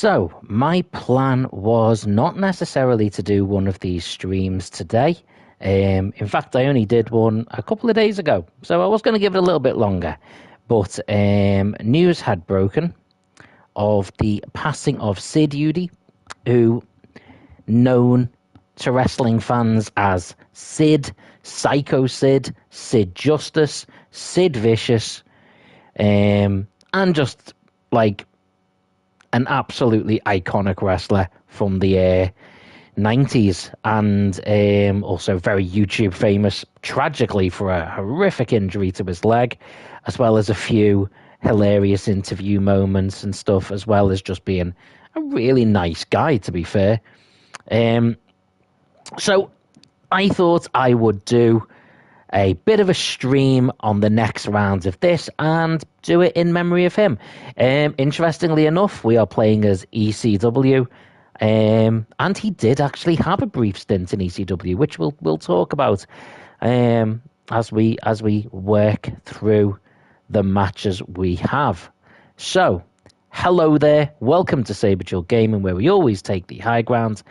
So, my plan was not necessarily to do one of these streams today. In fact, I only did one a couple of days ago, so I was going to give it a little bit longer. But news had broken of the passing of Sid Udy, who, known to wrestling fans as Sid, Sychosid, Sid Justice, Sid Vicious, and just like an absolutely iconic wrestler from the 90s, and also very YouTube famous, tragically, for a horrific injury to his leg, as well as a few hilarious interview moments and stuff, as well as just being a really nice guy, to be fair. So I thought I would do a bit of a stream on the next round of this and do it in memory of him. Interestingly enough, we are playing as ECW, and he did actually have a brief stint in ECW, which we'll talk about as we work through the matches we have. So, hello there, welcome to Saberchill Gaming, where we always take the high ground,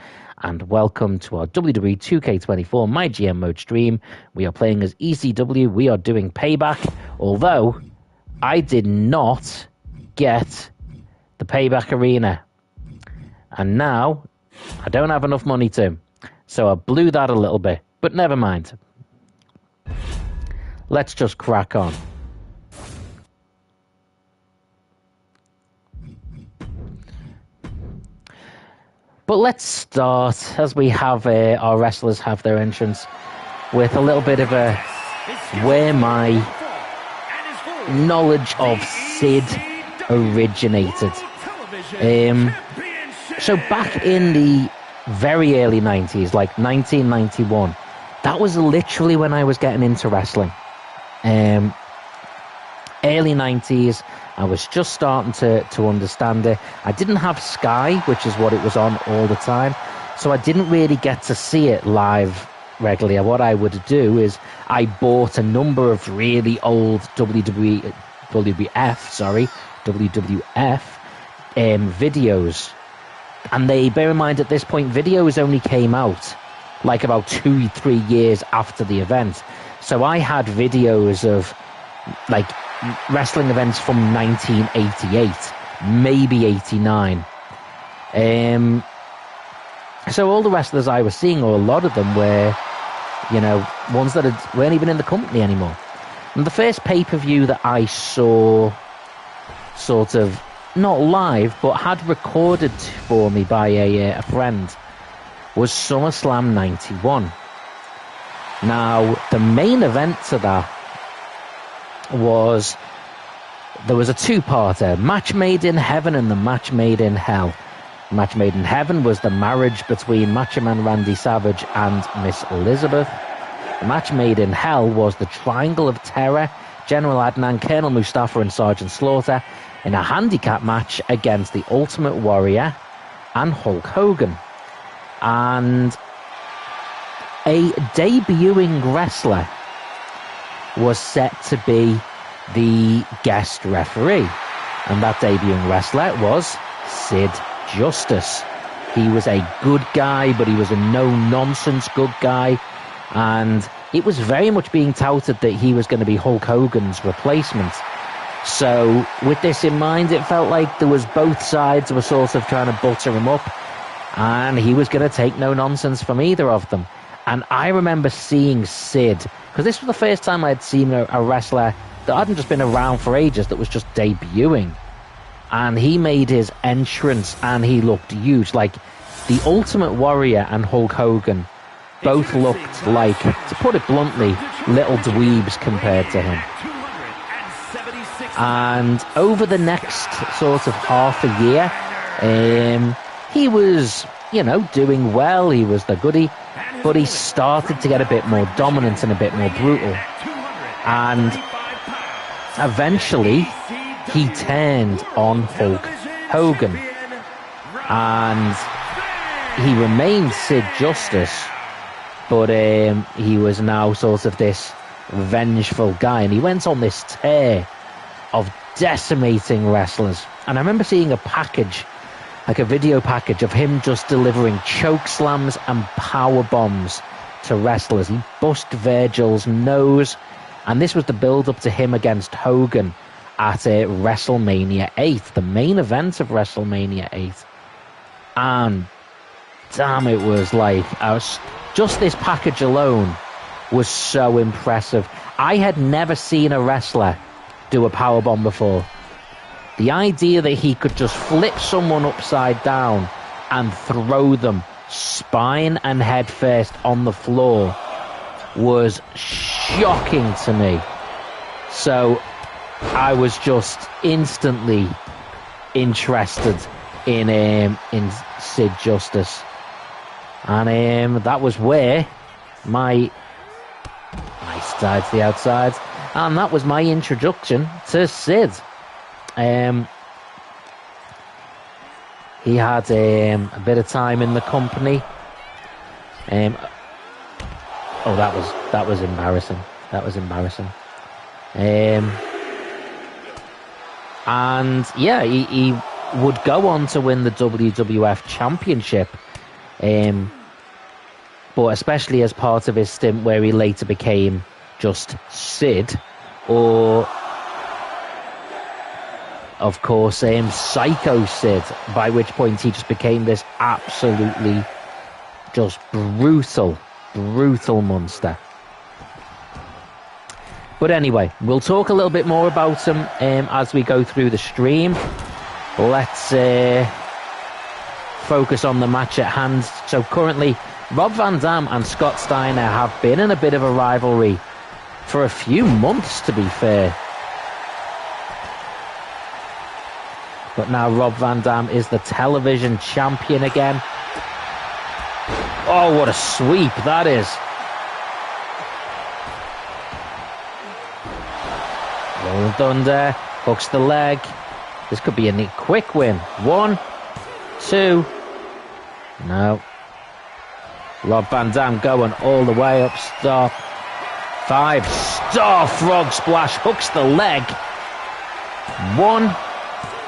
and welcome to our WWE2K24 MyGm mode stream. We are playing as ECW, we are doing Payback, although I did not get the Payback arena, and now I don't have enough money to, so I blew that a little bit, but never mind. Let's just crack on. But let's start, as we have our wrestlers have their entrance, with a little bit of a where my knowledge of Sid originated. So back in the very early 90s, like 1991, that was literally when I was getting into wrestling. Early 90s, I was just starting to understand it. I didn't have Sky, which is what it was on all the time, so I didn't really get to see it live regularly. What I would do is I bought a number of really old WWF videos, and bear in mind at this point, videos only came out like about 2-3 years after the event. So I had videos of like wrestling events from 1988, maybe 89. So all the wrestlers I was seeing, or a lot of them, were, ones that weren't even in the company anymore. And the first pay-per-view that I saw, sort of, not live, but had recorded for me by a friend, was SummerSlam 91. Now, the main event to that was, there was a two-parter, Match Made in Heaven and the Match Made in Hell. Match Made in Heaven was the marriage between Macho Man Randy Savage and Miss Elizabeth. The Match Made in Hell was the Triangle of Terror, General Adnan, Colonel Mustafa and Sergeant Slaughter, in a handicap match against the Ultimate Warrior and Hulk Hogan. And a debuting wrestler was set to be the guest referee, and that debuting wrestler was Sid Justice. He was a good guy, but he was a no-nonsense good guy, and it was very much being touted that he was going to be Hulk Hogan's replacement. So with this in mind, it felt like there was both sides were sort of trying to butter him up, and he was going to take no nonsense from either of them. And I remember seeing Sid, because this was the first time I'd seen a wrestler that hadn't just been around for ages, that was just debuting. And he made his entrance, and he looked huge. Like, the Ultimate Warrior and Hulk Hogan both looked like, to put it bluntly, little dweebs compared to him. And over the next sort of half a year, he was, doing well. He was the goodie. But he started to get a bit more dominant and a bit more brutal. And eventually, he turned on Hulk Hogan. And he remained Sid Justice, but he was now sort of this vengeful guy. And he went on this tear of decimating wrestlers. And I remember seeing a package like a video package of him just delivering choke slams and power bombs to wrestlers. He bust Virgil's nose, and this was the build-up to him against Hogan at WrestleMania 8, the main event of WrestleMania 8. And damn, it was like, just this package alone was so impressive. I had never seen a wrestler do a powerbomb before. The idea that he could just flip someone upside down and throw them spine and head first on the floor was shocking to me. So I was just instantly interested in Sid Justice, and that was where my nice side to the outside, and that was my introduction to Sid. He had a bit of time in the company. Oh, that was embarrassing. That was embarrassing. And yeah, he would go on to win the WWF Championship. But especially as part of his stint where he later became just Sid, or of course Psycho-Sid, by which point he just became this absolutely just brutal monster. But anyway, we'll talk a little bit more about him as we go through the stream. Let's focus on the match at hand. So currently, Rob Van Dam and Scott Steiner have been in a bit of a rivalry for a few months, to be fair. But now Rob Van Dam is the television champion again. Oh, what a sweep that is. Rolling Thunder, hooks the leg. This could be a neat quick win. 1, 2. No. Rob Van Dam going all the way up. Stop. 5. Star frog splash. Hooks the leg. 1,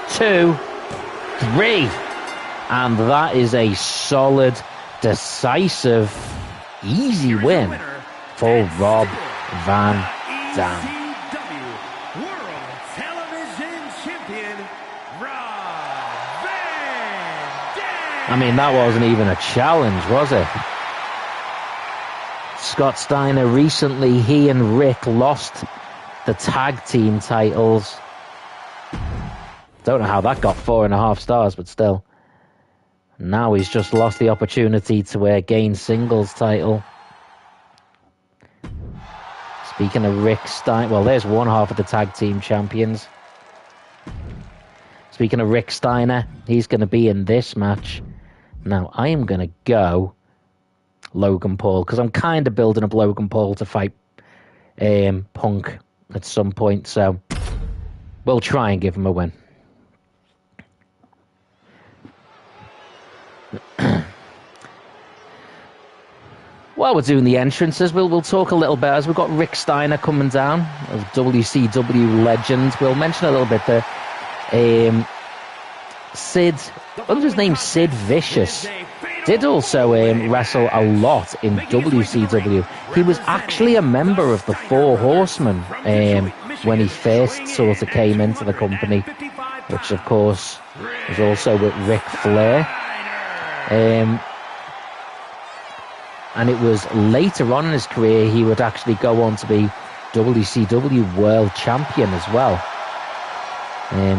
2, 3. And that is a solid, decisive, easy win for Rob Van Dam. I mean, that wasn't even a challenge, was it? Scott Steiner recently, he and Rick lost the tag team titles. Don't know how that got 4.5 stars, but still. Now he's just lost the opportunity to gain singles title. Speaking of Rick Steiner, well, there's one half of the tag team champions. Speaking of Rick Steiner, he's going to be in this match. Now, I am going to go Logan Paul, because I'm kind of building up Logan Paul to fight Punk at some point, so we'll try and give him a win. While we're doing the entrances, we'll talk a little bit, as we've got Rick Steiner coming down, a WCW legend. We'll mention a little bit there. Sid, what was his name? Sid Vicious. Did also wrestle a lot in WCW. He was actually a member of the Four Horsemen when he first sort of came into the company, which of course was also with Ric Flair. And it was later on in his career he would actually go on to be WCW World Champion as well.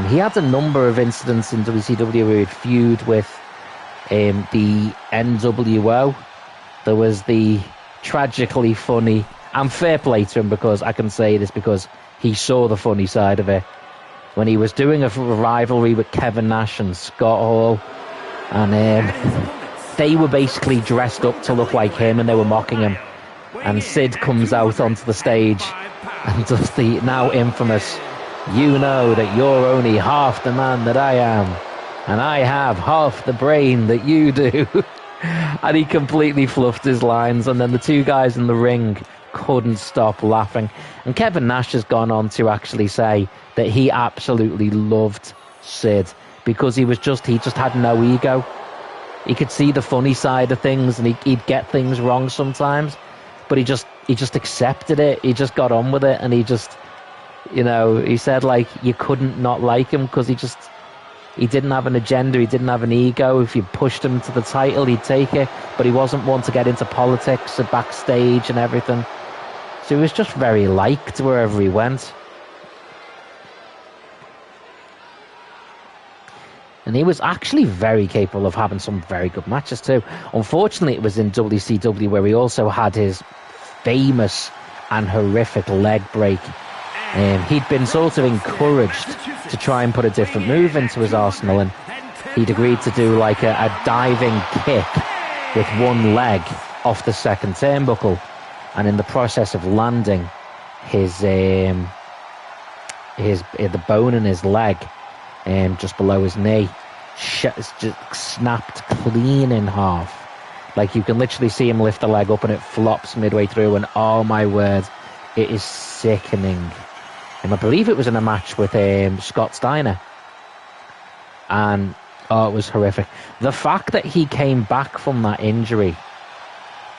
He had a number of incidents in WCW where he'd feud with the NWO. There was the tragically funny, and fair play to him, because I can say this because he saw the funny side of it, when he was doing a rivalry with Kevin Nash and Scott Hall, and they were basically dressed up to look like him and they were mocking him, and Sid comes out onto the stage and does the now infamous, "You know that you're only half the man that I am, and I have half the brain that you do." And he completely fluffed his lines, and then the two guys in the ring couldn't stop laughing. And Kevin Nash has gone on to actually say that he absolutely loved Sid because he just had no ego. He could see the funny side of things, and he'd get things wrong sometimes, but he just accepted it. He just got on with it, and he just, he said, like, you couldn't not like him because he didn't have an agenda, he didn't have an ego. If you pushed him to the title, he'd take it, but he wasn't one to get into politics and backstage and everything. So he was just very liked wherever he went. And he was actually very capable of having some very good matches too. Unfortunately, it was in WCW where he also had his famous and horrific leg break. He'd been sort of encouraged to try and put a different move into his arsenal, and he'd agreed to do like a diving kick with one leg off the second turnbuckle, and in the process of landing, the bone in his leg, just below his knee, just snapped clean in half. Like, you can literally see him lift the leg up and it flops midway through, and oh my word, it is sickening. And I believe it was in a match with Scott Steiner, and it was horrific. The fact that he came back from that injury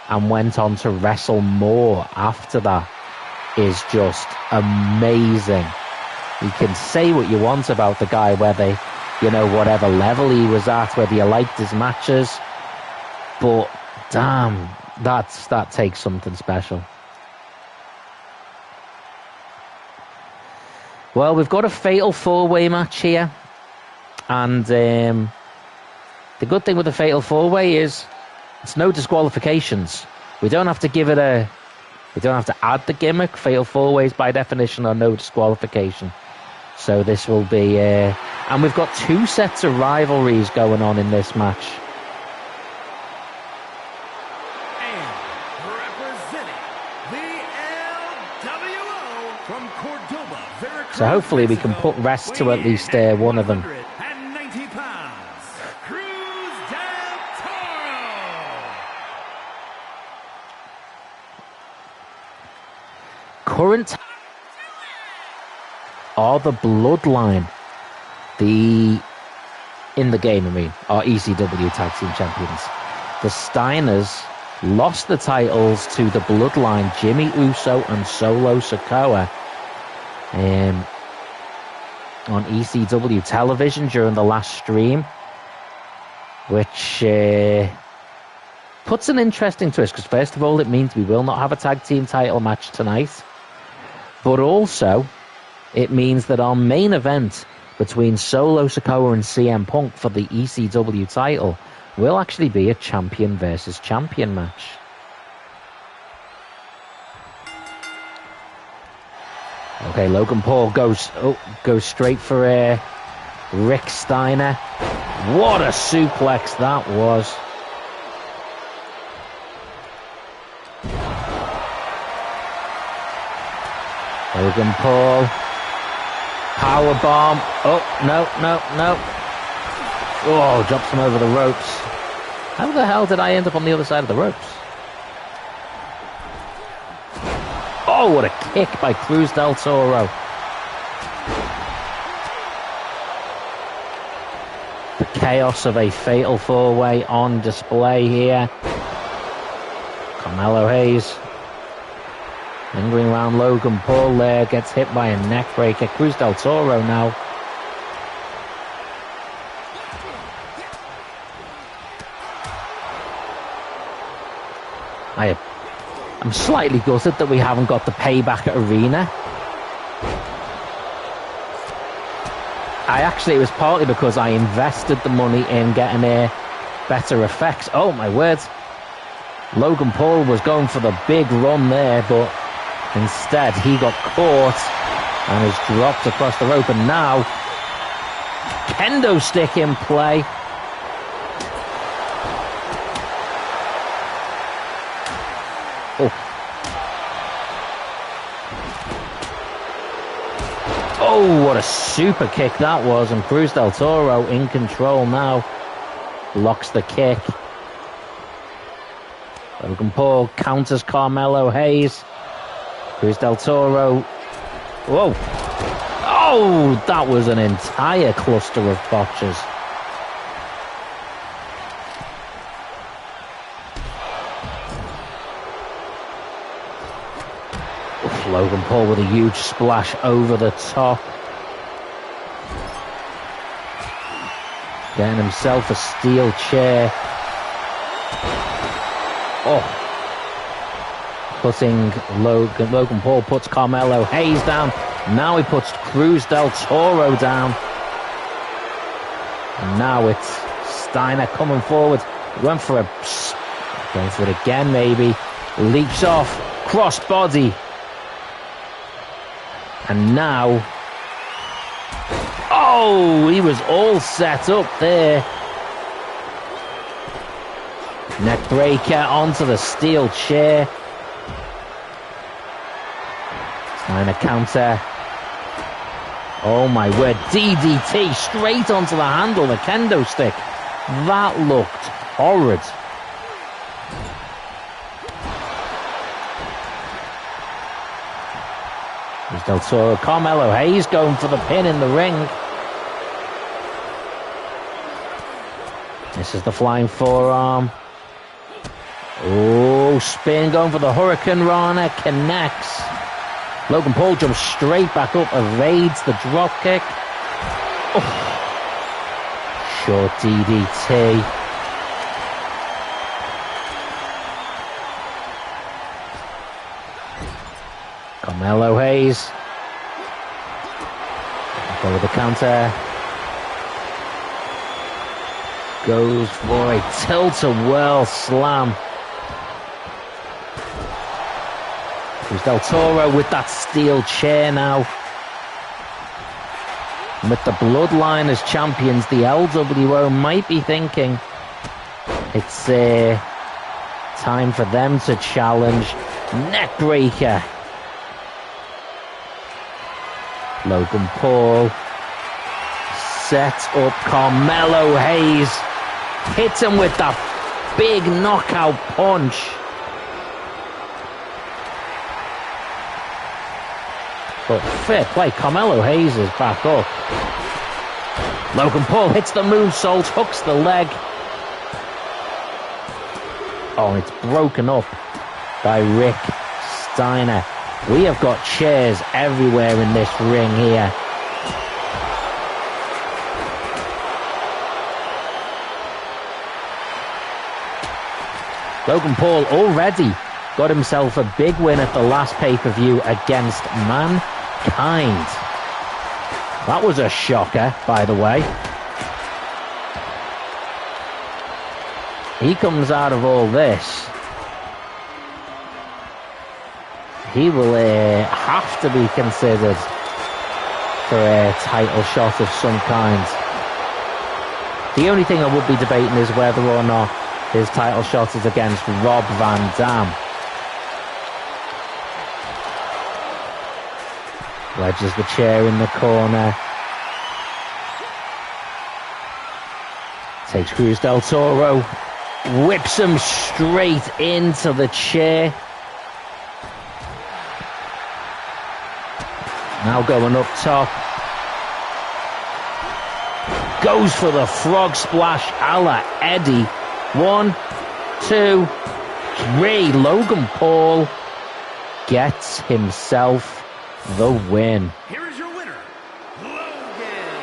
and went on to wrestle more after that is just amazing. You can say what you want about the guy, whether, whatever level he was at, whether you liked his matches, but damn, that takes something special. Well, we've got a fatal four-way match here, and the good thing with the fatal four-way is it's no disqualifications. We don't have to add the gimmick. Fatal four-ways by definition are no disqualification. So this will be, and we've got two sets of rivalries going on in this match. And representing the LWO from Cordoba, Veracruz, so hopefully we can put rest to at least one of them. 190 pounds, Cruz del Toro. Current are the Bloodline, in the game, are ECW Tag Team Champions. The Steiners lost the titles to the Bloodline, Jimmy Uso and Solo Sikoa, on ECW television during the last stream, which puts an interesting twist, because first of all, it means we will not have a tag team title match tonight, but also it means that our main event between Solo Sikoa and CM Punk for the ECW title will actually be a champion versus champion match. Okay, Logan Paul goes straight for Rick Steiner. What a suplex that was. Logan Paul. Powerbomb. Oh, no. Oh, drops him over the ropes. How the hell did I end up on the other side of the ropes? Oh, what a kick by Cruz del Toro. The chaos of a fatal four-way on display here. Carmelo Hayes lingering around Logan Paul there, gets hit by a neck breaker. Cruz del Toro now. I'm slightly gutted that we haven't got the Payback arena. It was partly because I invested the money in getting better effects. Oh my word. Logan Paul was going for the big run there, but instead he got caught and is dropped across the rope, and now kendo stick in play. Oh, what a super kick that was, and Cruz del Toro in control now. Blocks the kick. Logan Paul counters Carmelo Hayes. Cruz del Toro. Whoa. Oh, Oh, that was an entire cluster of botches. Oof, Logan Paul with a huge splash over the top. Getting himself a steel chair. Oh. Putting Logan Paul puts Carmelo Hayes down. Now he puts Cruz del Toro down. And now it's Steiner coming forward. Going for it again, maybe. Leaps off. Crossbody. And now... Oh, he was all set up there. Neck breaker onto the steel chair. And a counter. Oh my word. DDT straight onto the handle, the kendo stick. That looked horrid. There's Del Toro. Carmelo Hayes going for the pin in the ring. This is the flying forearm. Oh, spin going for the Hurricane Rana. Connects. Logan Paul jumps straight back up, evades the drop kick. Oh. Short DDT. Carmelo Hayes. Go with the counter. Goes for a tilt-a-whirl slam. There's Del Toro with that steel chair now. And with the Bloodline as champions, the LWO might be thinking it's time for them to challenge. Neckbreaker. Logan Paul set up Carmelo Hayes. Hits him with that big knockout punch. But fair play, Carmelo Hayes is back up. Logan Paul hits the moonsault, hooks the leg. Oh, it's broken up by Rick Steiner. We have got chairs everywhere in this ring here. Logan Paul already got himself a big win at the last pay-per-view against Mankind. That was a shocker, by the way. He comes out of all this. He will have to be considered for a title shot of some kind. The only thing I would be debating is whether or not his title shot is against Rob Van Dam. Wedges the chair in the corner. Takes Cruz del Toro. Whips him straight into the chair. Now going up top. Goes for the frog splash a la Eddie. 1, 2, 3. Logan Paul gets himself the win. Here is your winner, Logan Paul.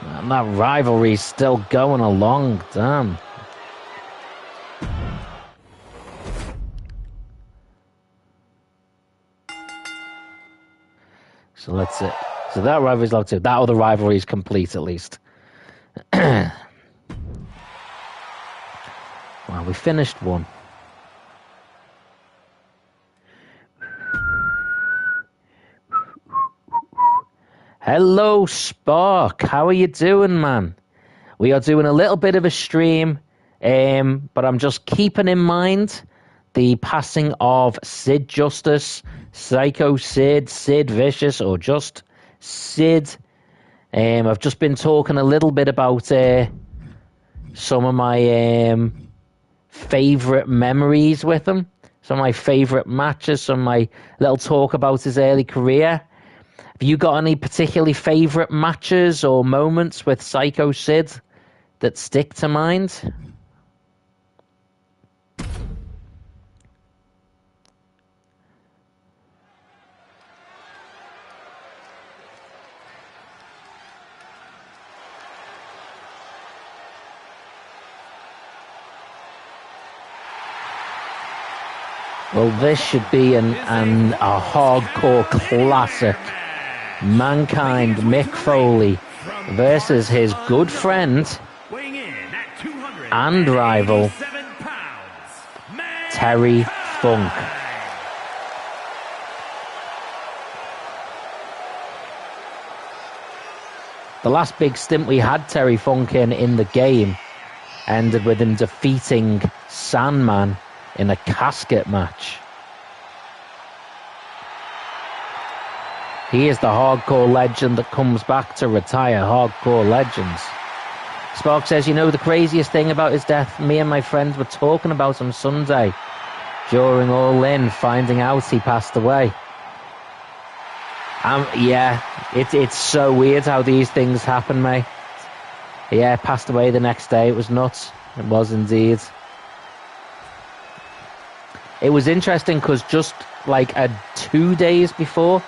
And that rivalry's still going along, damn. So let's see. So that rivalry's love too. That other rivalry is complete, at least. Well, we finished one. Hello, Spark. How are you doing, man? We are doing a little bit of a stream, but I'm just keeping in mind the passing of Sid Justice, Psycho Sid, Sid Vicious, or just Sid. I've just been talking a little bit about some of my favourite memories with him, some of my favourite matches, some of my little talk about his early career. Have you got any particularly favourite matches or moments with Psycho Sid that stick to mind? Well, this should be a hardcore classic. Mankind Mick Foley versus his good friend and rival Terry Funk. The last big stint we had Terry Funk in the game ended with him defeating Sandman in a casket match. He is the hardcore legend that comes back to retire hardcore legends. Spark says, you know, the craziest thing about his death, me and my friends were talking about him Sunday during All In, finding out he passed away. Yeah, it's so weird how these things happen, mate. Yeah, passed away the next day. It was nuts. It was indeed. It was interesting because just like 2 days before,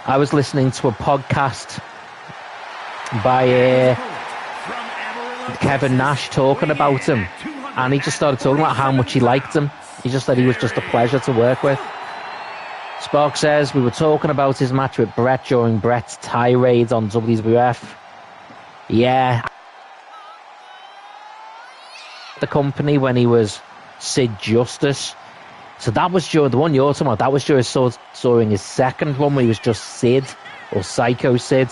I was listening to a podcast by Kevin Nash talking about him, and he just started talking about how much he liked him. He just said he was just a pleasure to work with. Spark says, we were talking about his match with Brett during Brett's tirades on WWF. Yeah. The company when he was Sid Justice. So that was during the one you're talking about. That was during his second one where he was just Sid or Psycho Sid.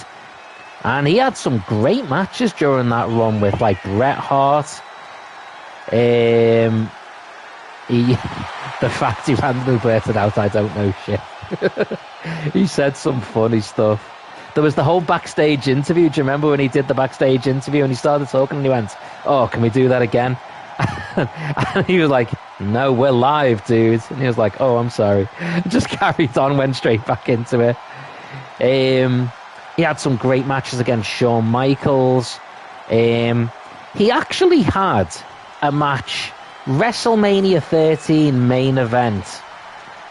And he had some great matches during that run with like Bret Hart. The fact he randomly blurted out, I don't know shit. He said some funny stuff. There was the whole backstage interview. Do you remember when he did the backstage interview and he started talking and he went, oh, can we do that again? And he was like, no, we're live, dude. And he was like, oh, I'm sorry. Just carried on, went straight back into it. He had some great matches against Shawn Michaels. He actually had a match, WrestleMania 13 main event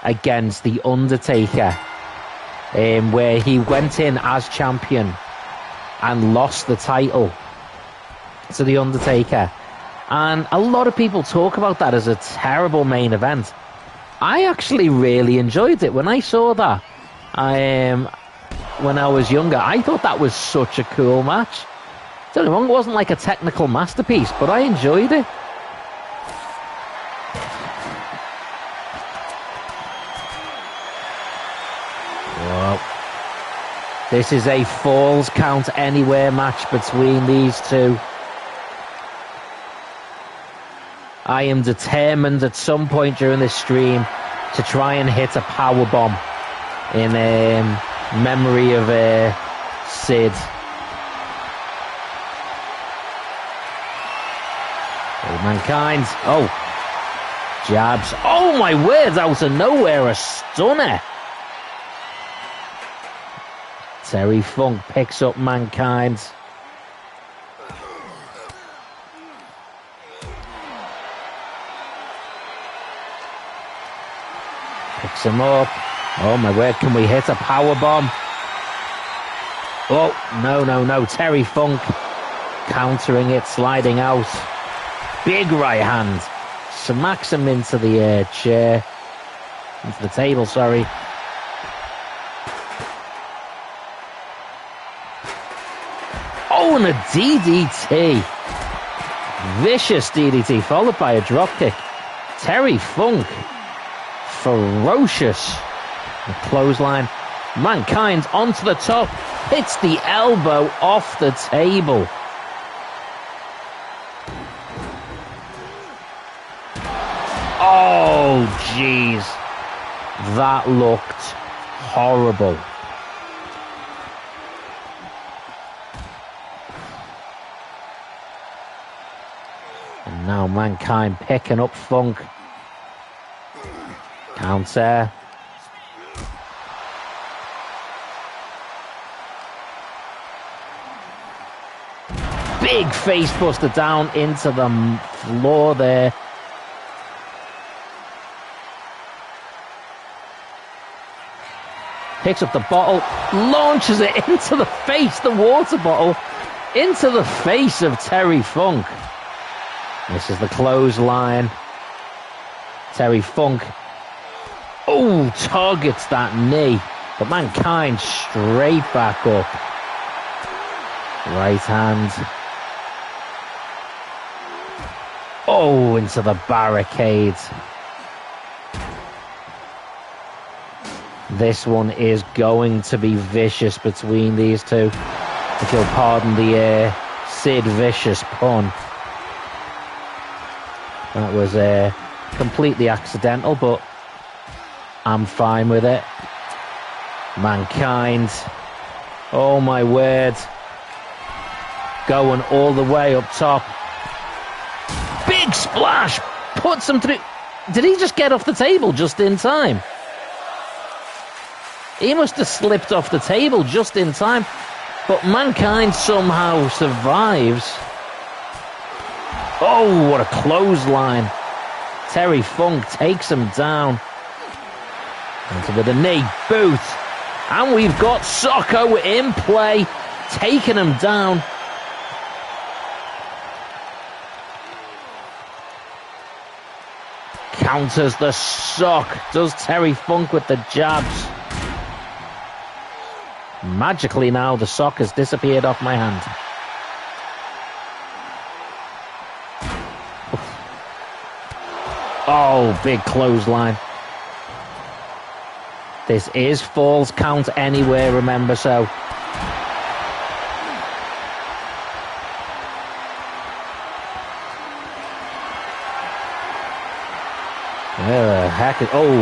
against The Undertaker, where he went in as champion and lost the title to The Undertaker. And a lot of people talk about that as a terrible main event. I actually really enjoyed it when I saw that. When I was younger, I thought that was such a cool match. Don't get me wrong, it wasn't like a technical masterpiece, but I enjoyed it. Well, this is a Falls Count Anywhere match between these two. I am determined at some point during this stream to try and hit a power bomb in memory of Sid. Oh, Mankind. Oh, jabs. Oh, my word, out of nowhere, a stunner. Terry Funk picks up Mankind. Picks him up. Oh my word, can we hit a power bomb? Oh, no. Terry Funk countering it, sliding out. Big right hand. Smacks him into the chair. Into the table, sorry. Oh, and a DDT. Vicious DDT, followed by a dropkick. Terry Funk. Ferocious. The clothesline. Mankind onto the top. Hits the elbow off the table. Oh, jeez. That looked horrible. And now Mankind picking up Funk. Counter. Big face buster down into the floor there. Picks up the bottle, launches it into the face, the water bottle, into the face of Terry Funk. This is the clothesline. Terry Funk, oh, targets that knee, but Mankind straight back up. Right hand. Oh, into the barricade. This one is going to be vicious between these two. If you'll pardon the Sid Vicious pun. That was completely accidental, but I'm fine with it. Mankind. Oh my word. Going all the way up top. Big splash. Puts him through. Did he just get off the table just in time? He must have slipped off the table just in time. But Mankind somehow survives. Oh, what a clothesline. Terry Funk takes him down. With a knee, boot. And we've got Socko in play. Taking him down. Counters the sock. Does Terry Funk with the jabs. Magically now, the sock has disappeared off my hand. Oh, big clothesline. This is Falls Count Anywhere, remember, so. Where the heck is... Oh,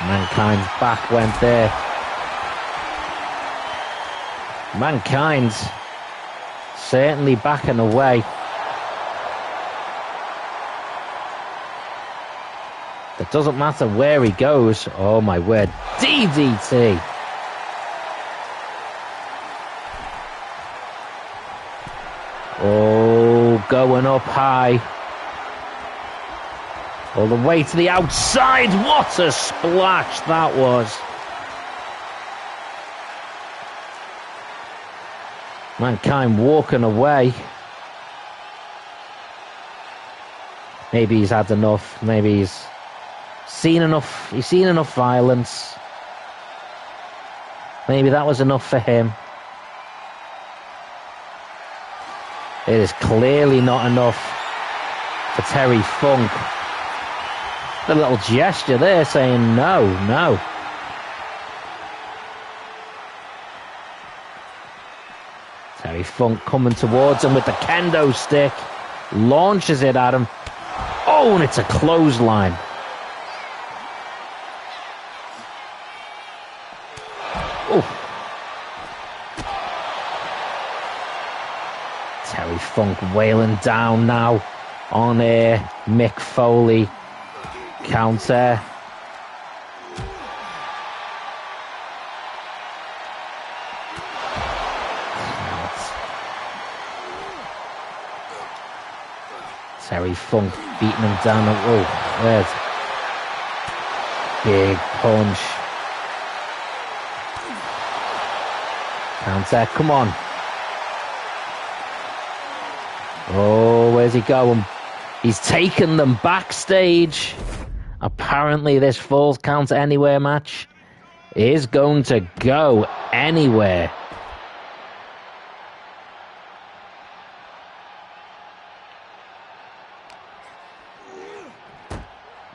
Mankind's back went there. Mankind's certainly backing away. It doesn't matter where he goes. Oh my word. DDT. Oh, going up high. All the way to the outside. What a splash that was. Mankind walking away. Maybe he's had enough. Maybe he's seen enough. He's seen enough violence. Maybe that was enough for him. It is clearly not enough for Terry Funk. The little gesture there saying no, no. Terry Funk coming towards him with the kendo stick. Launches it at him. Oh, and it's a clothesline. Oh. Terry Funk wailing down now on Mick Foley. Counter. Terry Funk beating him down. Oh, weird. Big punch. Counter, come on. Oh, where's he going? He's taken them backstage. Apparently this Falls Count Anywhere match is going to go anywhere.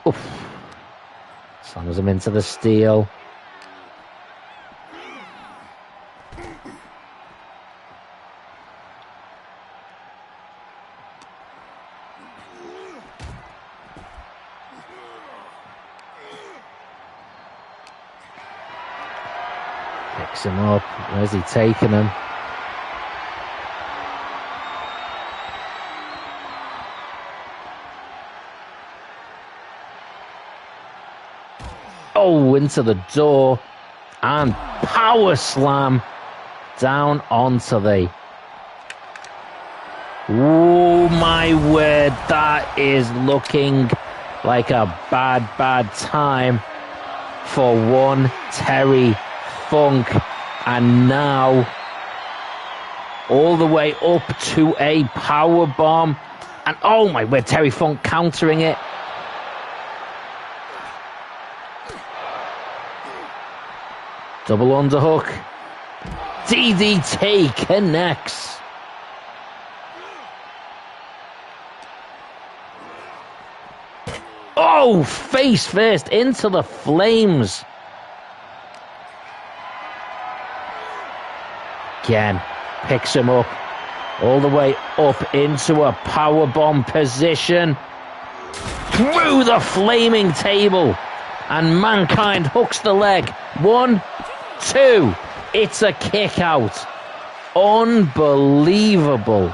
Oof. Slams him into the steel. Picks him up. Where's he taking him? Oh, into the door. And power slam down onto the... Oh, my word. That is looking like a bad time for one Terry Funk. And now all the way up to a power bomb. And oh my word, Terry Funk countering it. Double underhook. DDT connects. Oh, face first into the flames. Again, picks him up all the way up into a powerbomb position. Through the flaming table. And Mankind hooks the leg. 1, 2. It's a kick out. Unbelievable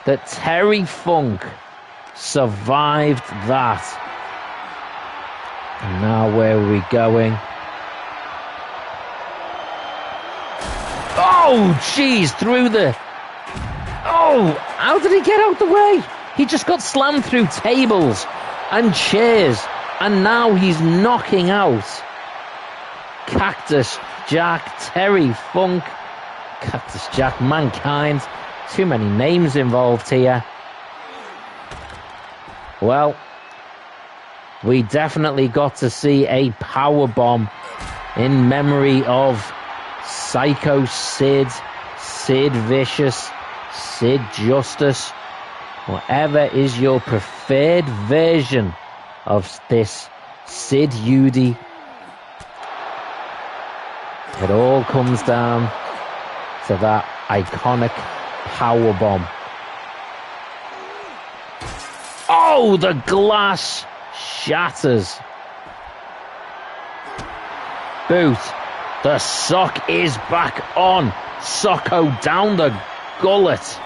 that Terry Funk survived that. And now where are we going? Oh, jeez, through the... Oh, how did he get out the way? He just got slammed through tables and chairs. And now he's knocking out Cactus Jack, Terry Funk, Cactus Jack, Mankind. Too many names involved here. Well, we definitely got to see a power bomb in memory of sychosid, Sid Vicious, Sid Justice, whatever is your preferred version of this Sid Udy. It all comes down to that iconic power bomb. Oh, the glass shatters. Boot. The sock is back on. Socko down the gullet.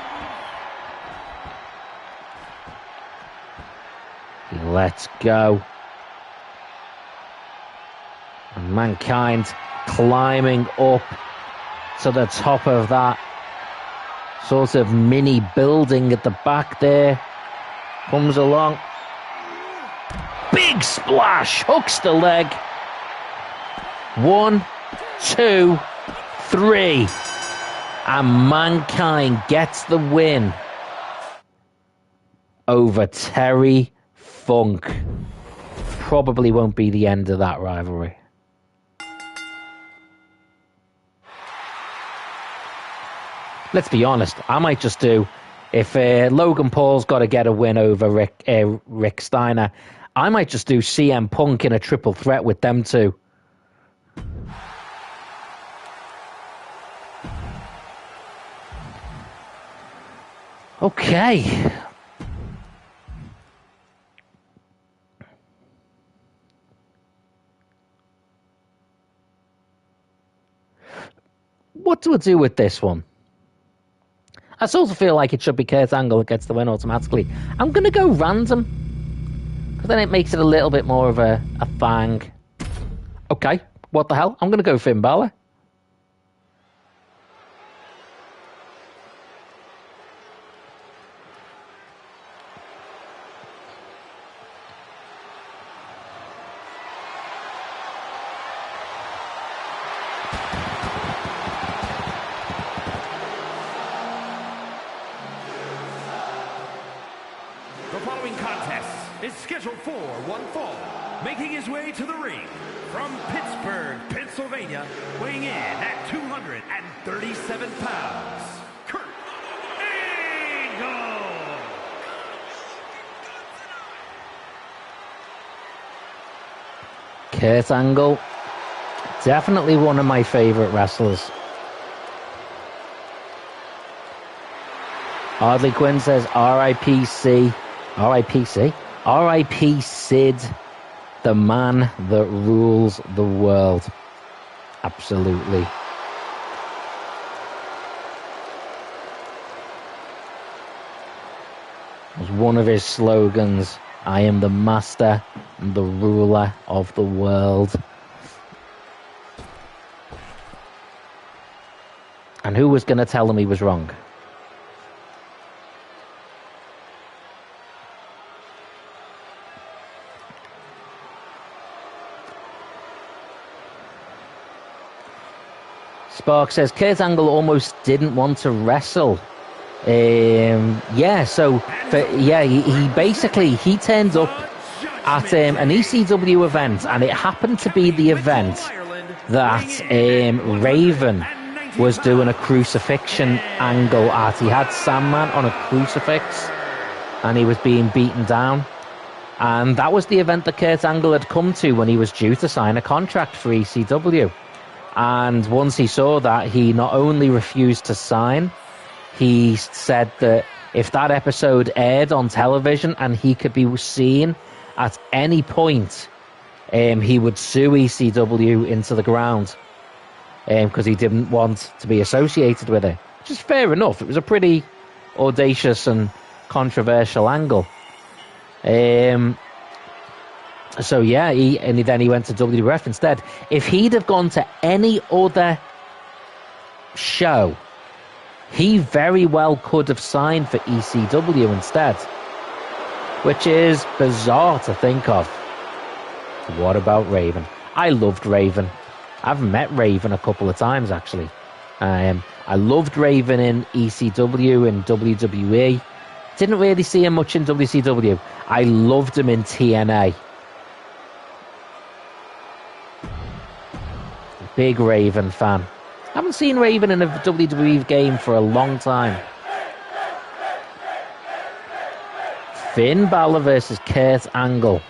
He lets go. And Mankind climbing up to the top of that sort of mini building at the back there. Comes along. Big splash. Hooks the leg. 1, 2, 3. And Mankind gets the win over Terry Funk. Probably won't be the end of that rivalry. Let's be honest, I might just do, if Logan Paul's got to get a win over Rick Steiner, I might just do CM Punk in a triple threat with them two. Okay. What do I do with this one? I sort of feel like it should be Kurt Angle that gets the win automatically. I'm going to go random, because then it makes it a little bit more of a thang. Okay, what the hell? I'm going to go Finn Balor. The following contest is scheduled for one fall. Making his way to the ring from Pittsburgh, Pennsylvania, weighing in at 237 pounds, Kurt Angle. Kurt Angle, definitely one of my favorite wrestlers. Hardly Quinn says R.I.P.C. R.I.P.C. R.I.P. Sid, the man that rules the world. Absolutely. It was one of his slogans. I am the master and the ruler of the world. And who was going to tell him he was wrong? Spark says Kurt Angle almost didn't want to wrestle. He turned up at an ECW event, and it happened to be the event that Raven was doing a crucifixion angle at. He had Sandman on a crucifix, and he was being beaten down. And that was the event that Kurt Angle had come to when he was due to sign a contract for ECW. And once he saw that, he not only refused to sign, he said that if that episode aired on television and he could be seen at any point, he would sue ECW into the ground because he didn't want to be associated with it. Which is fair enough. It was a pretty audacious and controversial angle. Then he went to WWF instead. If he'd have gone to any other show, he very well could have signed for ECW instead, which is bizarre to think of. What about Raven? I loved Raven. I've met Raven a couple of times, actually. I loved Raven in ECW and WWE. Didn't really see him much in WCW. I loved him in TNA. Big Raven fan. Haven't seen Raven in a WWE game for a long time. Finn Balor versus Kurt Angle.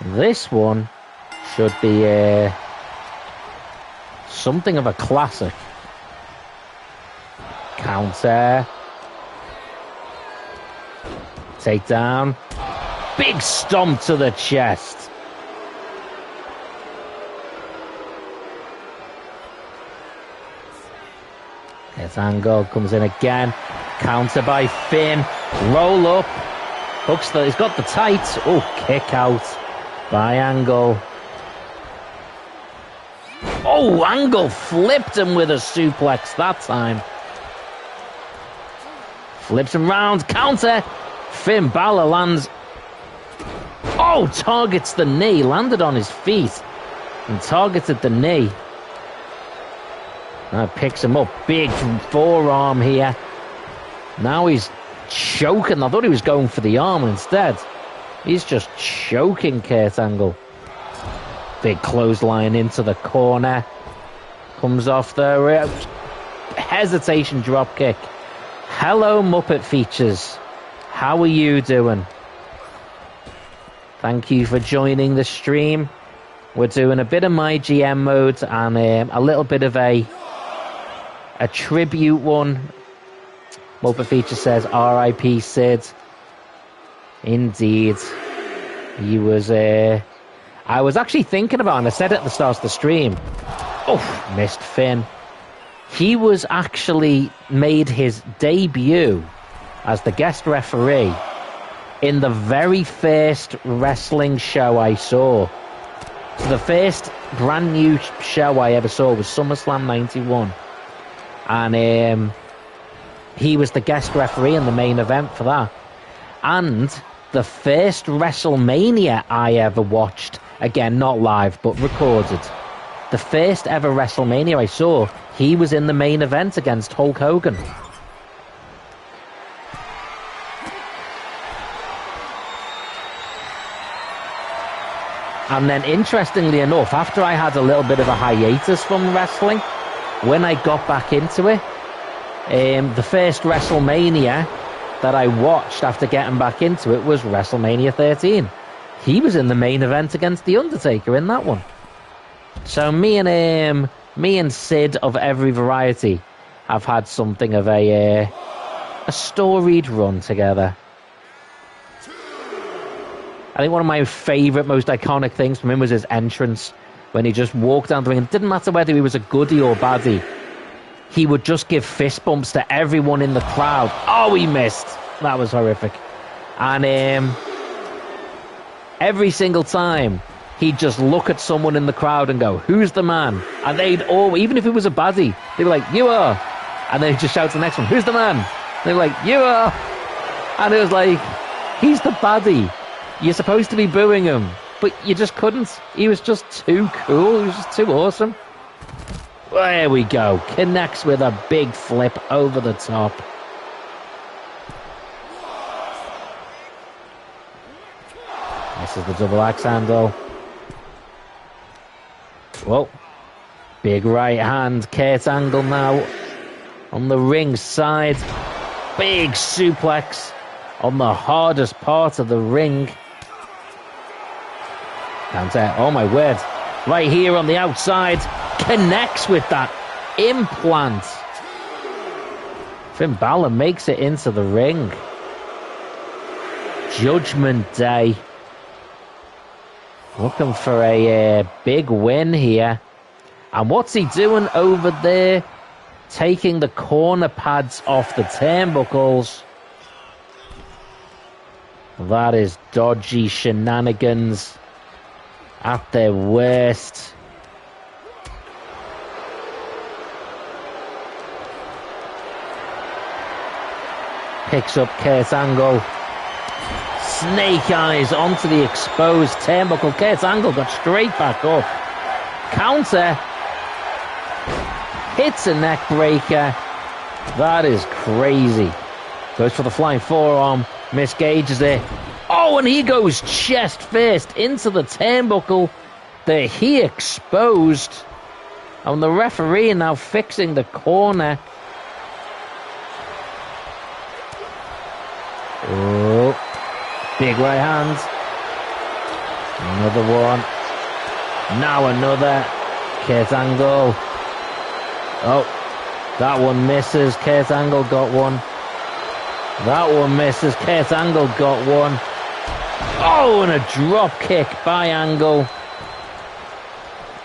This one should be something of a classic. Counter. Takedown. Big stomp to the chest. Kurt Angle comes in again. Counter by Finn. Roll up. He's got the tights. Oh, kick out by Angle. Oh, Angle flipped him with a suplex that time. Flips him round. Counter. Finn Balor lands. Oh, targets the knee. Landed on his feet and targeted the knee. Picks him up. Big forearm here. Now he's choking. I thought he was going for the arm instead. He's just choking Kurt Angle. Big clothesline into the corner. Comes off the hesitation drop kick. Hello, Muppet Features. How are you doing? Thank you for joining the stream. We're doing a bit of MyGm mode and a little bit of a tribute one. Muppet Feature says R.I.P. Sid. Indeed. He was I was actually thinking about, and I said it at the start of the stream. Oh, missed Finn. He was actually made his debut as the guest referee in the very first wrestling show I saw. So the first brand new show I ever saw was SummerSlam 91. And he was the guest referee in the main event for that. And the first WrestleMania I ever watched, again, not live, but recorded. The first ever WrestleMania I saw, he was in the main event against Hulk Hogan. And then, interestingly enough, after I had a little bit of a hiatus from wrestling, when I got back into it, the first WrestleMania that I watched after getting back into it was WrestleMania 13. He was in the main event against The Undertaker in that one. So me and Sid of every variety have had something of a storied run together. I think one of my favourite, most iconic things from him was his entrance when he just walked down the ring. It didn't matter whether he was a goodie or baddie. He would just give fist bumps to everyone in the crowd. Oh, he missed. That was horrific. And every single time, he'd just look at someone in the crowd and go, "Who's the man?" And they'd all, even if it was a baddie, they'd be like, "You are." And then he'd just shout to the next one, "Who's the man?" They'd be like, "You are." And it was like, he's the baddie. You're supposed to be booing him, but you just couldn't. He was just too cool. He was just too awesome. There we go. Connects with a big flip over the top. This is the double axe handle. Whoa. Big right hand. Kurt Angle now on the ring side. Big suplex on the hardest part of the ring. Counter. Oh my word. Right here on the outside. Connects with that implant. Finn Balor makes it into the ring. Judgment Day. Looking for a big win here. And what's he doing over there? Taking the corner pads off the turnbuckles. That is dodgy shenanigans at their worst. Picks up Kurt Angle. Snake eyes onto the exposed turnbuckle. Kurt Angle got straight back up. Counter. Hits a neck breaker. That is crazy. Goes for the flying forearm. Misgauges it. Oh, and he goes chest first into the turnbuckle that he exposed. And the referee now fixing the corner. Oh, big right hand. Another one. Now another. Kurt Angle. Oh, that one misses. Kurt Angle got one. That one misses. Kurt Angle got one. Oh, and a drop kick by Angle.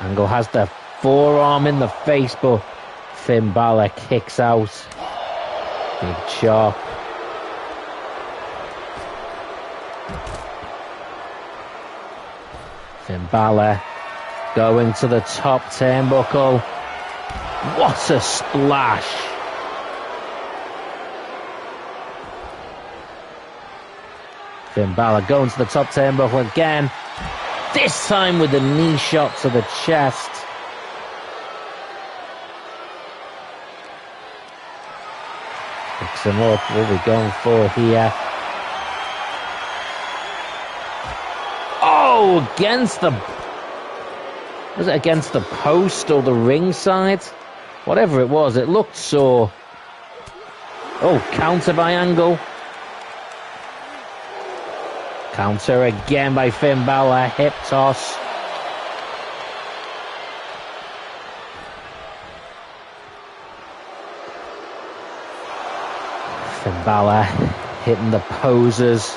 Angle has the forearm in the face, but Finn Balor kicks out. Big chop. Finn Balor going to the top turnbuckle. What a splash. Finn Balor going to the top turnbuckle again. This time with a knee shot to the chest. Picks him up. What are we going for here? Oh, against the... Was it against the post or the ring side? Whatever it was, it looked so... Oh, counter by Angle. Counter again by Finn Balor. Hip toss. Finn Balor hitting the poses.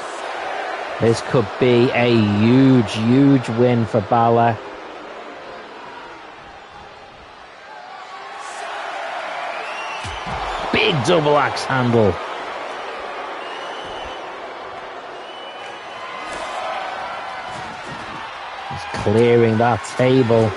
This could be a huge, huge win for Balor. Big double axe handle. He's clearing that table.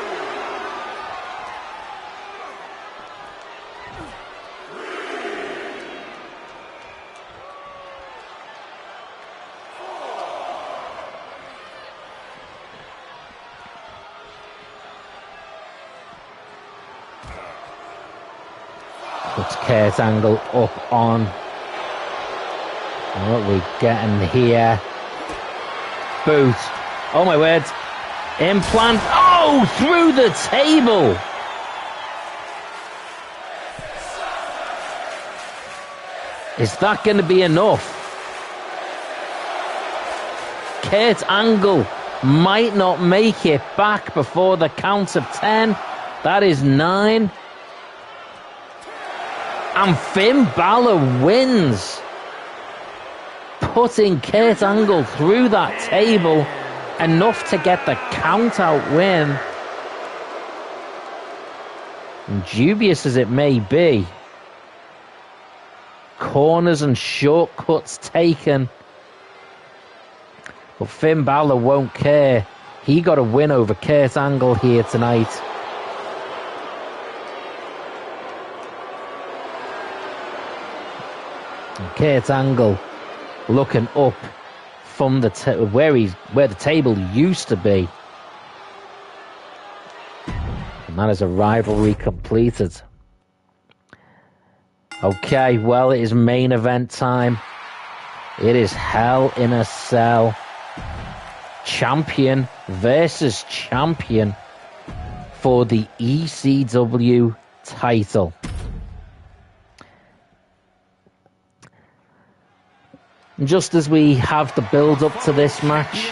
Puts Kurt Angle up on. What are we getting here? Boot. Oh my word. Implant. Oh, through the table. Is that going to be enough? Kurt Angle might not make it back before the count of 10. That is 9. And Finn Balor wins, putting Kurt Angle through that table, enough to get the count-out win. And dubious as it may be, corners and shortcuts taken. But Finn Balor won't care. He got a win over Kurt Angle here tonight. And Kurt Angle looking up from the where the table used to be. And that is a rivalry completed. Okay, well, it is main event time. It is Hell in a Cell. Champion versus champion for the ECW title. Just as we have the build up to this match,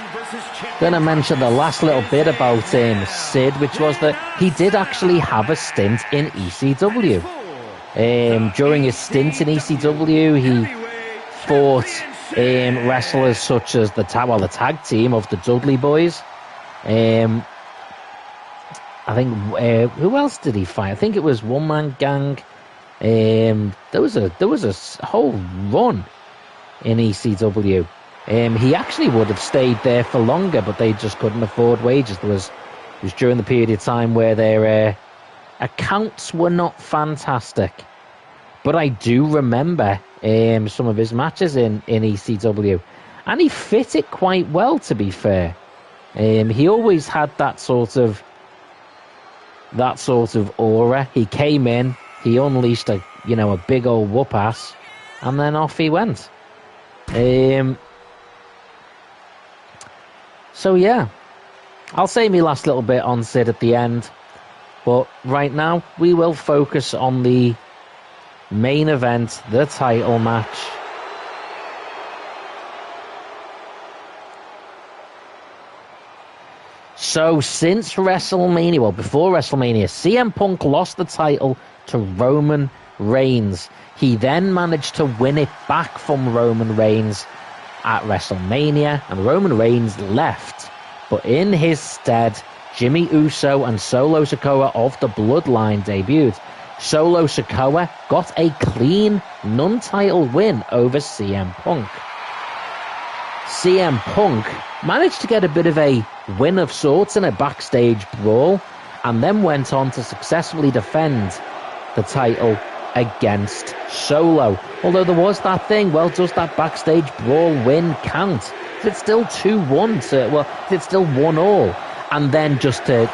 going to mention the last little bit about Sid, which was that he did actually have a stint in ECW. During his stint in ECW, he fought wrestlers such as the tag team of the Dudley Boys. I think who else did he fight? I think it was One Man Gang. There was a whole run in ECW. He actually would have stayed there for longer, but they just couldn't afford wages. It was during the period of time where their accounts were not fantastic. But I do remember some of his matches in ECW, and he fit it quite well, to be fair. He always had that sort of aura. He came in, he unleashed a big old whoop ass, and then off he went. So yeah, I'll say my last little bit on Sid at the end, but right now we will focus on the main event, the title match. So since WrestleMania, well, before WrestleMania, CM Punk lost the title to Roman Reigns. He then managed to win it back from Roman Reigns at WrestleMania, and Roman Reigns left. But in his stead, Jimmy Uso and Solo Sikoa of the Bloodline debuted. Solo Sikoa got a clean non-title win over CM Punk. CM Punk managed to get a bit of a win of sorts in a backstage brawl, and then went on to successfully defend the title against Solo. Although there was that thing, well, does that backstage brawl win count? Is it still 2-1? Is it still 1-1? And then just to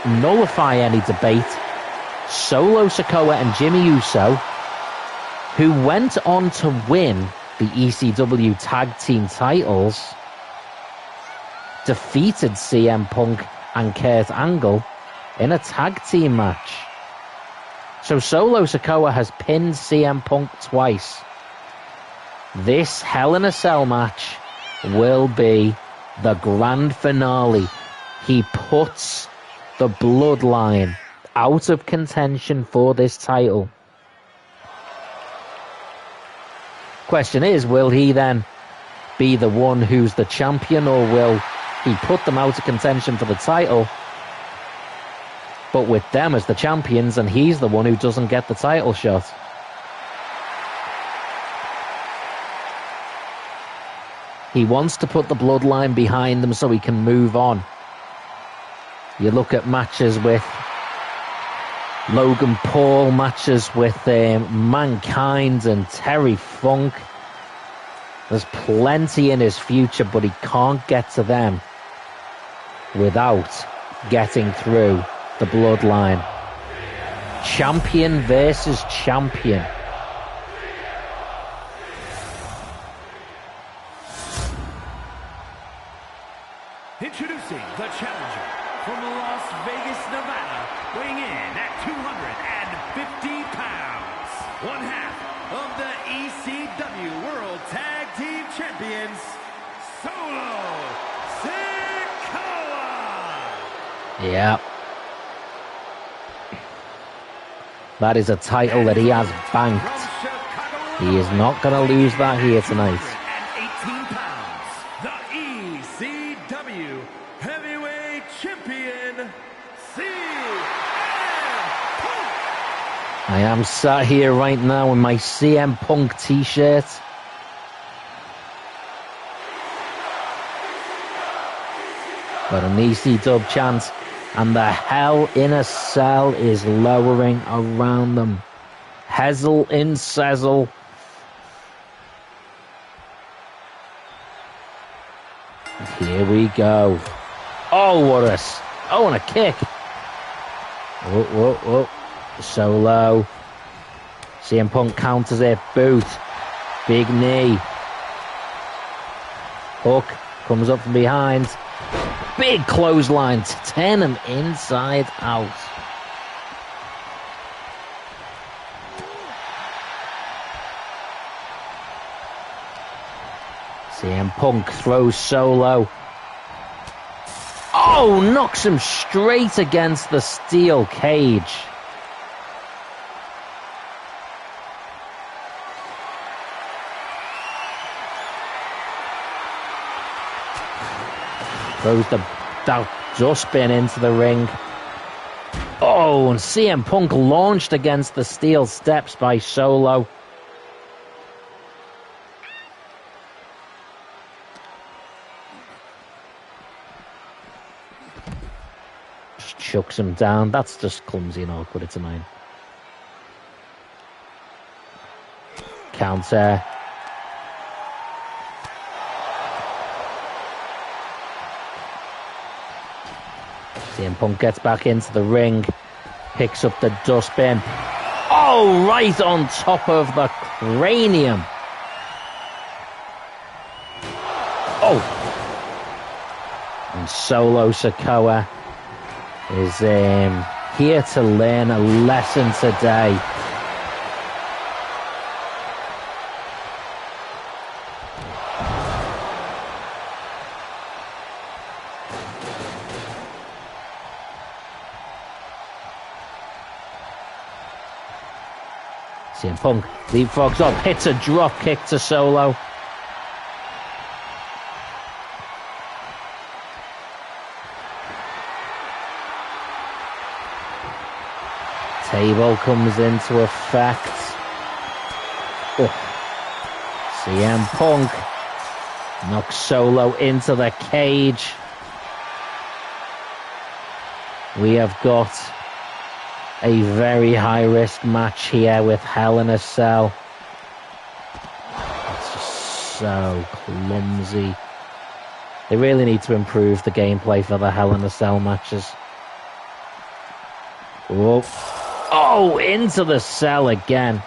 nullify any debate, Solo Sikoa and Jimmy Uso, who went on to win the ECW tag team titles, defeated CM Punk and Kurt Angle in a tag team match. So Solo Sikoa has pinned CM Punk twice. This Hell in a Cell match will be the grand finale. He puts the Bloodline out of contention for this title. Question is, will he then be the one who's the champion, or will he put them out of contention for the title, but with them as the champions, and he's the one who doesn't get the title shot? He wants to put the Bloodline behind them so he can move on. You look at matches with Logan Paul, matches with Mankind and Terry Funk. There's plenty in his future, but he can't get to them without getting through the Bloodline. Champion versus champion. Introducing the challenger from Las Vegas, Nevada, weighing in at 250 pounds, one half of the ECW World Tag Team Champions, Solo Sikoa. Yeah. That is a title that he has banked. He is not going to lose that here tonight. am sat here right now in my CM Punk t-shirt. Got an ECW chant, and the Hell in a Cell is lowering around them. Hezzel in Sezzle. Here we go. Oh, and a kick. Whoa. Solo. CM Punk counters it. Boot. Big knee. Hook comes up from behind. Big clothesline to turn him inside out. CM Punk throws Solo. Oh, knocks him straight against the steel cage. Throws that dustbin into the ring. Oh, and CM Punk launched against the steel steps by Solo. Just chucks him down. That's just clumsy and awkward, it's a mine. Counter. CM Punk gets back into the ring, picks up the dustbin. Oh, right on top of the cranium. Oh. And Solo Sikoa is here to learn a lesson today. CM Punk leapfrogs up, hits a drop kick to Solo. Table comes into effect. Oh. CM Punk knocks Solo into the cage. We have got a very high-risk match here with Hell in a Cell. It's just so clumsy. They really need to improve the gameplay for the Hell in a Cell matches. Whoa. Oh, into the cell again.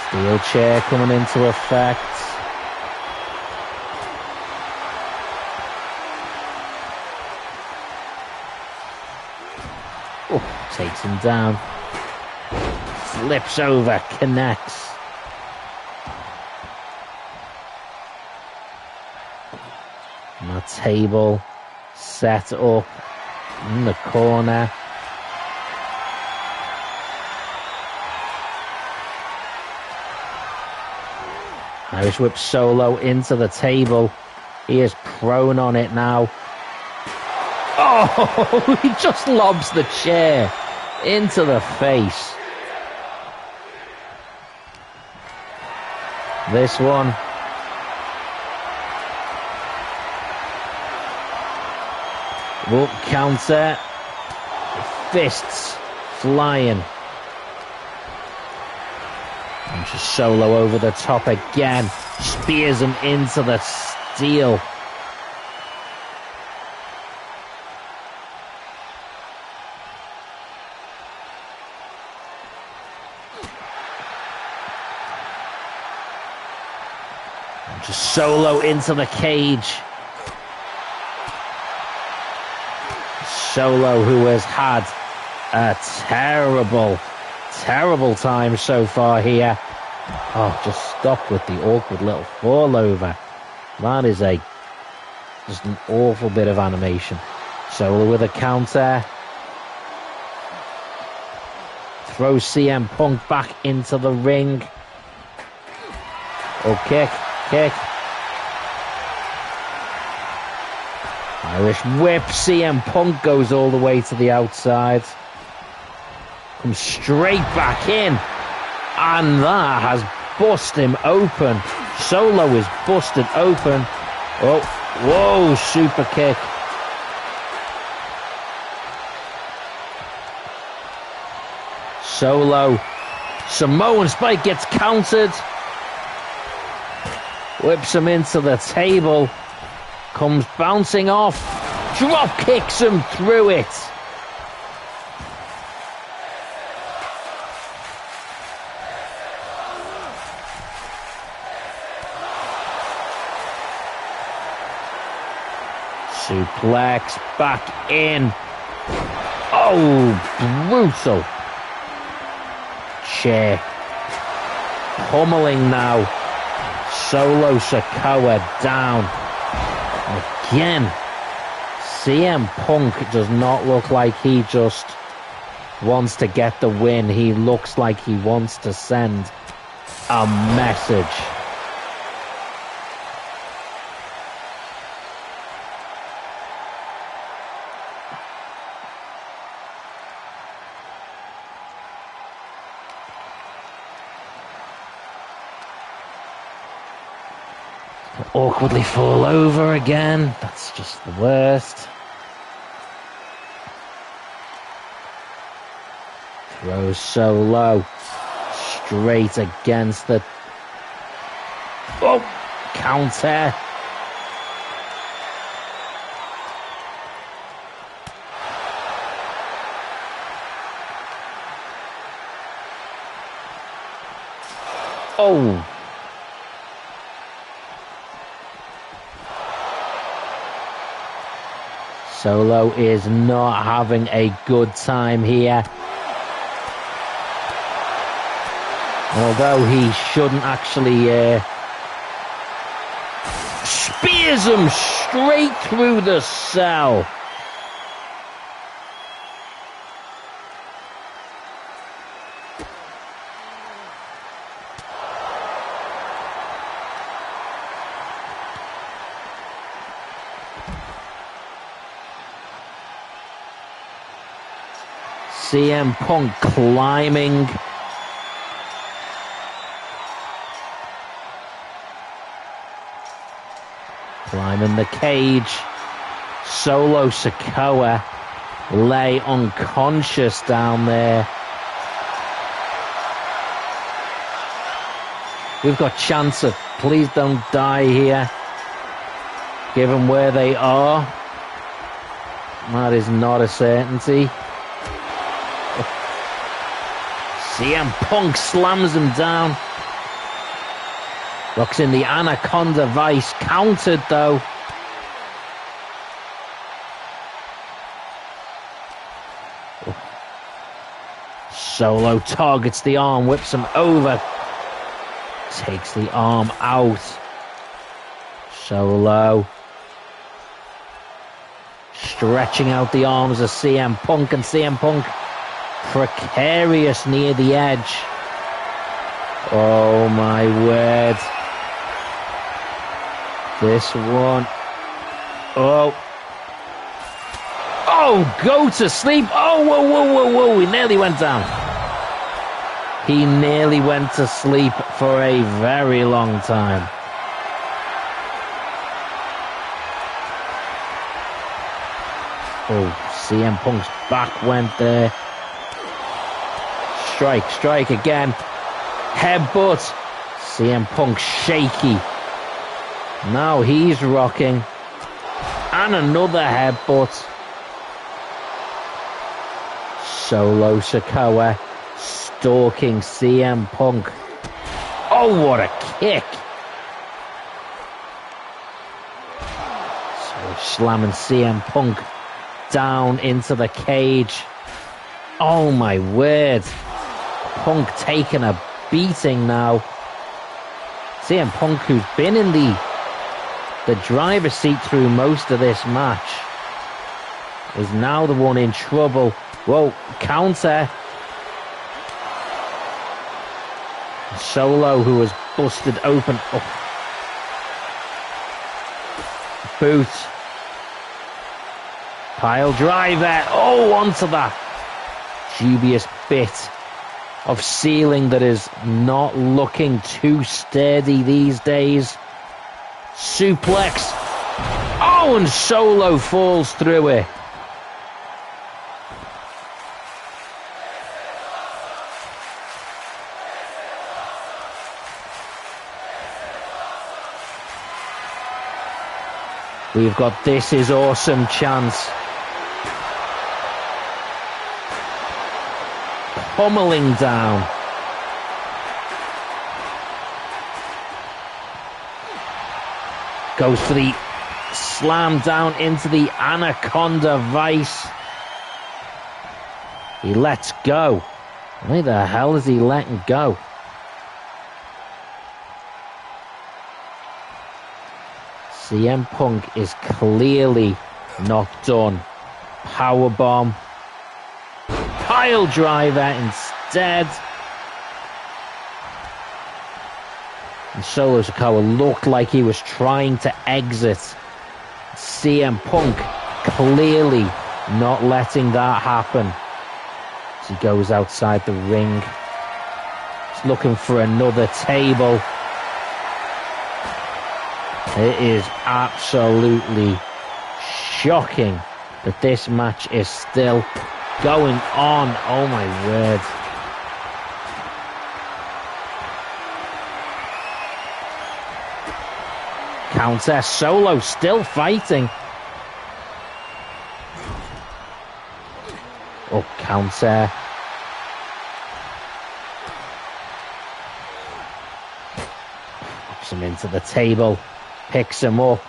Steel chair coming into effect. Oh, takes him down. Flips over, connects. And the table set up in the corner. Irish whip Solo into the table. He is prone on it now. Oh, he just lobs the chair into the face. This one. Whoop, counter. Fists flying. And just Solo over the top again. Spears him into the steel. And just Solo into the cage. Solo, who has had a terrible time so far here. Oh, just stop with the awkward little fall over. That is just an awful bit of animation. Solo with a counter. Throws CM Punk back into the ring. Oh, kick. Irish whip. CM Punk goes all the way to the outside. Comes straight back in. And that has bust him open. Solo is busted open. Oh, whoa, super kick. Solo. Samoan spike gets countered. Whips him into the table. Comes bouncing off. Drop kicks him through it. Suplex back in. Oh, brutal. Chair. Pummeling now. Solo Sikoa down. Again. CM Punk does not look like he just wants to get the win. He looks like he wants to send a message. Awkwardly fall over again. That's just the worst. Throws Solo straight against the... Oh! Counter. Oh! Solo is not having a good time here. Although he shouldn't actually... spears him straight through the cell. CM Punk climbing. Climbing the cage. Solo Sikoa lay unconscious down there. We've got chance of please don't die here. Given where they are. That is not a certainty. CM Punk slams him down. Locks in the Anaconda Vice. Countered though. Solo targets the arm. Whips him over. Takes the arm out. Solo. Stretching out the arms of CM Punk. And CM Punk precarious near the edge. Oh my word. This one. Oh. Oh, go to sleep. Oh, whoa, whoa, whoa, whoa. He nearly went down. He nearly went to sleep for a very long time. Oh, CM Punk's back went there. Strike again. Headbutt. CM Punk shaky. Now he's rocking. And another headbutt. Solo Sikoa stalking CM Punk. Oh, what a kick. So slamming CM Punk down into the cage. Oh my word. Punk taking a beating now. CM Punk, who's been in the driver's seat through most of this match, is now the one in trouble. Whoa, counter. Solo, who was busted open. Oh. Boot. Pile driver. Oh, onto that dubious bit of ceiling that is not looking too sturdy these days. Suplex. Oh, and Solo falls through it. We've got "This is awesome" chance. Pummeling down. Goes for the slam down into the Anaconda Vice. He lets go. Where the hell is he letting go? CM Punk is clearly not done. Powerbomb. Pile driver instead. And Solo Sikoa looked like he was trying to exit. CM Punk clearly not letting that happen. As he goes outside the ring. He's looking for another table. It is absolutely shocking that this match is still going on. Oh my word. Counter. Solo still fighting. Oh, counter. Puts him into the table. Picks him up.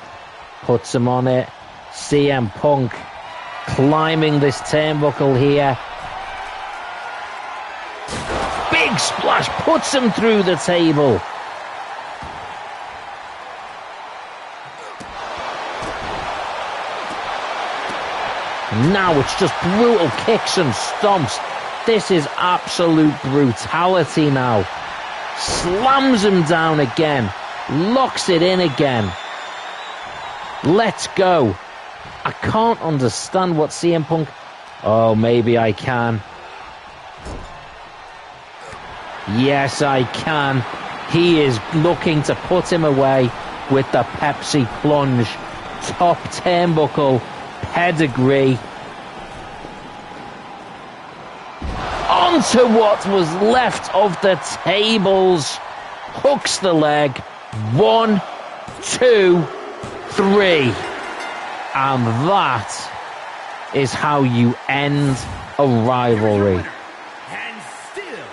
Puts him on it. CM Punk climbing this turnbuckle here. Big splash. Puts him through the table. Now it's just brutal kicks and stomps. This is absolute brutality now. Slams him down again. Locks it in again. Let's go. I can't understand what CM Punk... Oh, maybe I can. Yes, I can. He is looking to put him away with the Pepsi plunge. Top turnbuckle. Pedigree. Onto what was left of the tables. Hooks the leg. 1, 2, 3. And that is how you end a rivalry. And still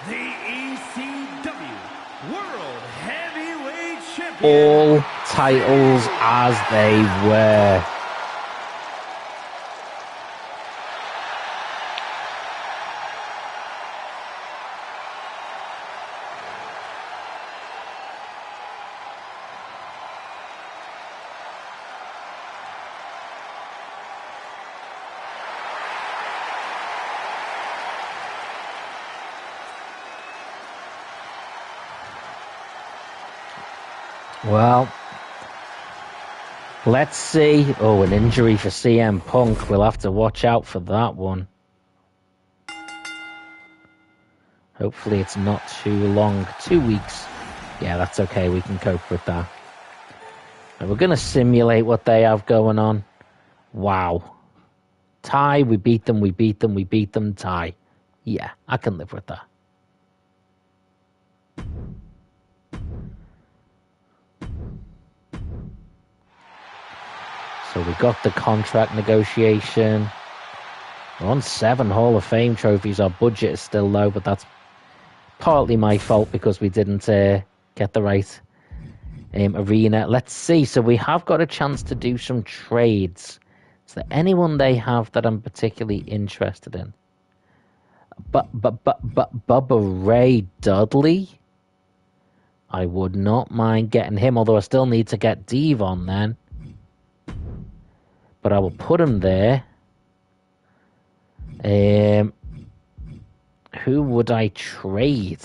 the ECW World Heavyweight Champion. All titles as they were. Well, let's see. Oh, an injury for CM Punk. We'll have to watch out for that one. Hopefully it's not too long. 2 weeks. Yeah, that's okay. We can cope with that. And we're going to simulate what they have going on. Wow. Tie, we beat them, we beat them, we beat them, tie. Yeah, I can live with that. So we got the contract negotiation. We're on 7 Hall of Fame trophies. Our budget is still low, but that's partly my fault because we didn't get the right arena. Let's see. So we have got a chance to do some trades. Is there anyone they have that I'm particularly interested in? Bubba Ray Dudley? I would not mind getting him, although I still need to get Devon then. But I will put him there. Who would I trade?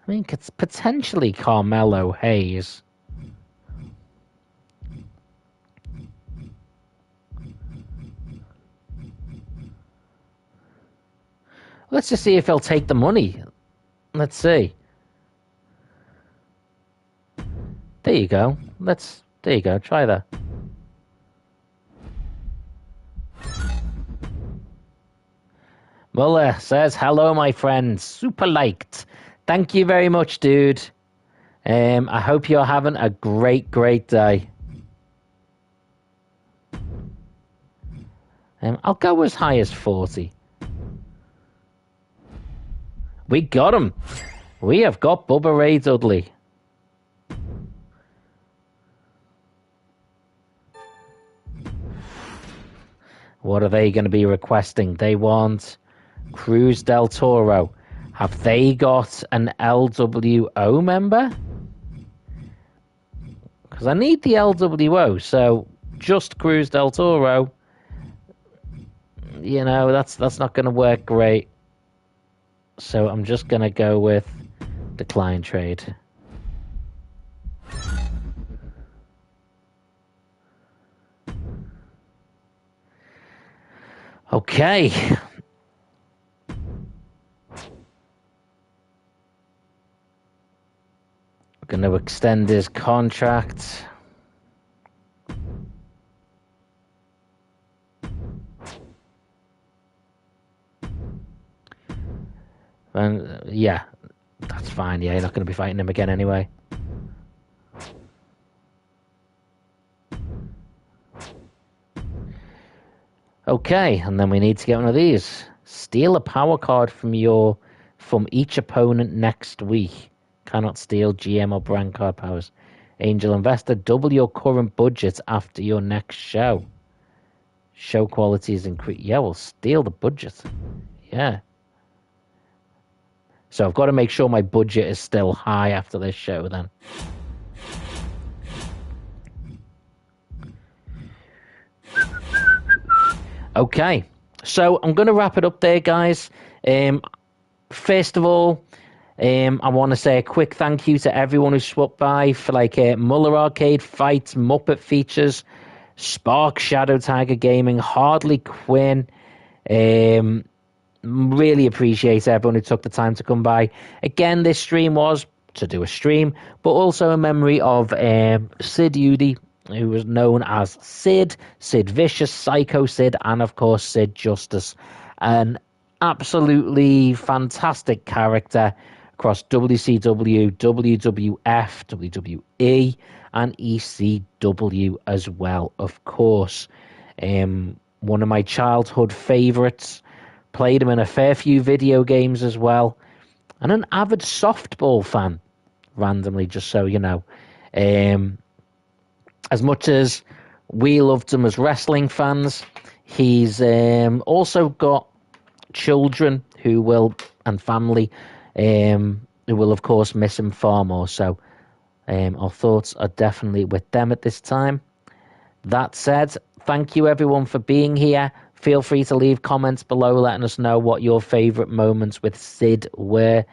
I think it's potentially Carmelo Hayes. Let's just see if he'll take the money. Let's see. There you go. There you go. Try that. Muller says, hello, my friend. Super liked. Thank you very much, dude. I hope you're having a great, great day. I'll go as high as 40. We got him. We have got Bubba Ray Dudley. What are they going to be requesting? They want Cruz del Toro. Have they got an LWO member? Because I need the LWO, so just Cruz del Toro. You know, that's not going to work great. So I'm just going to go with decline trade. Okay. We're going to extend his contract. And yeah, that's fine. Yeah, you're not going to be fighting him again anyway. Okay, and then we need to get one of these. Steal a power card from each opponent next week. Cannot steal GM or brand card powers. Angel Investor, double your current budget after your next show. Show quality is increased. Yeah, we'll steal the budget. Yeah. So I've got to make sure my budget is still high after this show then. Okay, so I'm going to wrap it up there, guys. First of all, I want to say a quick thank you to everyone who swapped by for Muller Arcade Fights, Muppet Features, Spark, Shadow Tiger Gaming, Hardly Quinn. Really appreciate everyone who took the time to come by. Again, this stream was to do a stream, but also in memory of Sid Udy, who was known as Sid Vicious, Sychosid, and of course Sid Justice. An absolutely fantastic character across WCW, WWF, WWE, and ECW as well, of course. One of my childhood favourites. Played him in a fair few video games as well. And an avid softball fan, randomly, just so you know. As much as we loved him as wrestling fans, he's also got children and family who will, of course, miss him far more. So our thoughts are definitely with them at this time. That said, thank you everyone for being here. Feel free to leave comments below letting us know what your favourite moments with Sid were.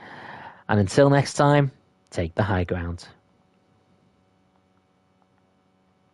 And until next time, take the high ground.